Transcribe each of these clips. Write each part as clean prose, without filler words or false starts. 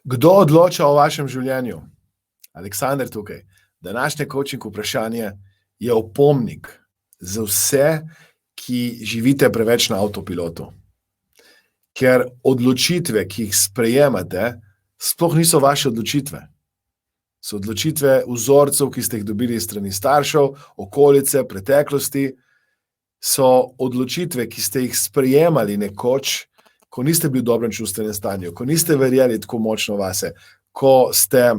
Kdo odloča o vašem življenju? Aleksander tukaj. Današnje coaching vprašanje je opomnik za vse, ki živite preveč na avtopilotu. Ker odločitve, ki jih sprejemate, sploh niso vaše odločitve. So odločitve vzorcev, ki ste jih dobili iz strani staršev, okolice, preteklosti. So odločitve, ki ste jih sprejemali nekoč, ko niste bili v dobrem čustvenem stanju, ko niste verjeli tako močno vase, ko ste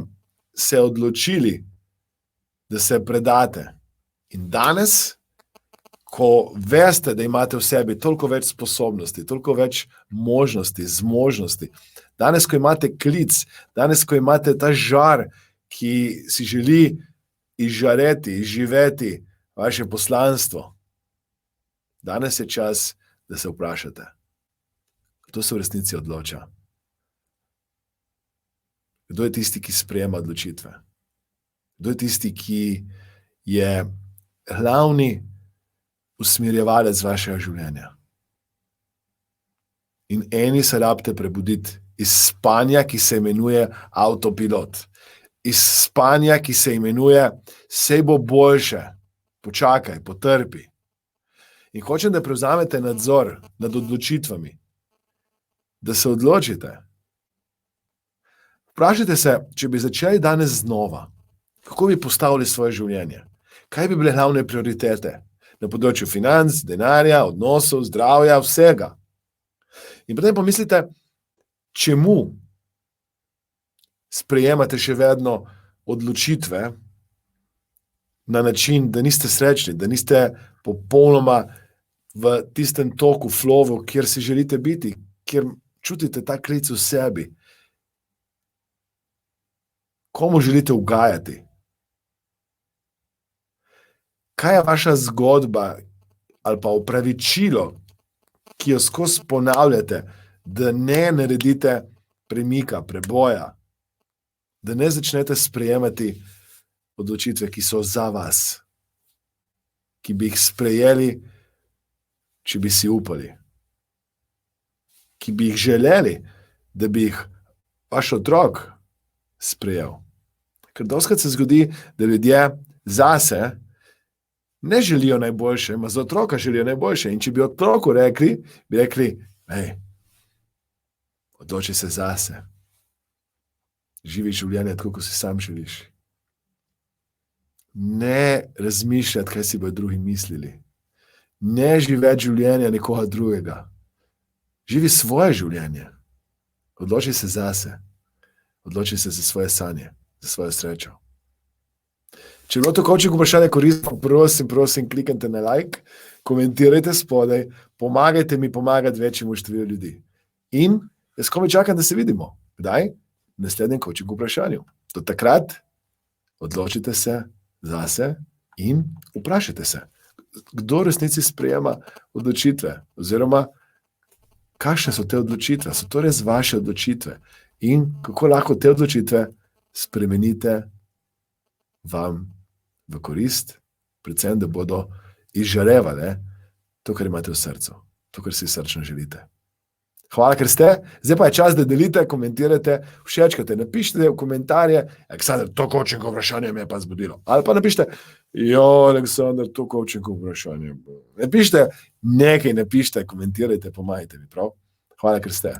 se odločili, da se predate. In danes, ko veste, da imate v sebi toliko več sposobnosti, toliko več možnosti, zmožnosti, danes, ko imate klic, danes, ko imate ta žar, ki si želi izžareti, izživeti vaše poslanstvo, danes je čas, da se vprašate, kdo se v resnici odloča? Kdo je tisti, ki sprejema odločitve? Kdo je tisti, ki je glavni usmerjevalec vašega življenja? In eni se rabite prebuditi iz spanja, ki se imenuje avtopilot. Iz spanja, ki se imenuje sej bo boljše, počakaj, potrpi. In hočem, da prevzamete nadzor nad odločitvami, da se odločite. Vprašajte se, če bi začeli danes znova, kako bi postavili svoje življenje? Kaj bi bile glavne prioritete na področju financ, denarja, odnosov, zdravja, vsega? In potem pomislite, čemu sprejemate še vedno odločitve na način, da niste srečni, da niste popolnoma v tistem toku, flowu, kjer si želite biti, kjer čutite ta klic v sebi. Komu želite ugajati? Kaj je vaša zgodba ali pa opravičilo, ki jo skozi ponavljate, da ne naredite premika, preboja, da ne začnete sprejemati odločitve, ki so za vas, ki bi jih sprejeli, če bi si upali, ki bi jih želeli, da bi jih vaš otrok sprejel. Ker dostikrat se zgodi, da ljudje zase ne želijo najboljše, ima za otroka želijo najboljše. In če bi otroku rekli, bi rekli, odloči se zase. Živi življenje tako, kot si sam želiš. Ne razmišljati, kaj si bodo drugi mislili. Ne živeti življenja nekoga drugega. Živi svoje življenje. Odloči se zase. Odloči se za svoje sanje, za svojo srečo. Če je bilo to coaching vprašanje koristno, prosim, kliknite na like, komentirajte spodaj, pomagajte mi pomagati večjemu številu ljudi. In jaz komaj čakam, da se vidimo. Kdaj? V naslednjem coaching vprašanju. Do takrat odločite se zase in vprašajte se, kdo v resnici sprejema odločitve oziroma kakšne so te odločitve, so to res vaše odločitve in kako lahko te odločitve spremenite vam v korist, predvsem, da bodo izžarevale to, kar imate v srcu, to, kar si srčno želite. Hvala, ker ste. Zdaj pa je čas, da delite, komentirate, všečkate, napišite v komentarje, Aleksander, to coaching vprašanje me je pa zbudilo. Ali pa napišite, Aleksander, to coaching vprašanje. Napišite nekaj, komentirajte, pomagajte mi, prav? Hvala, ker ste.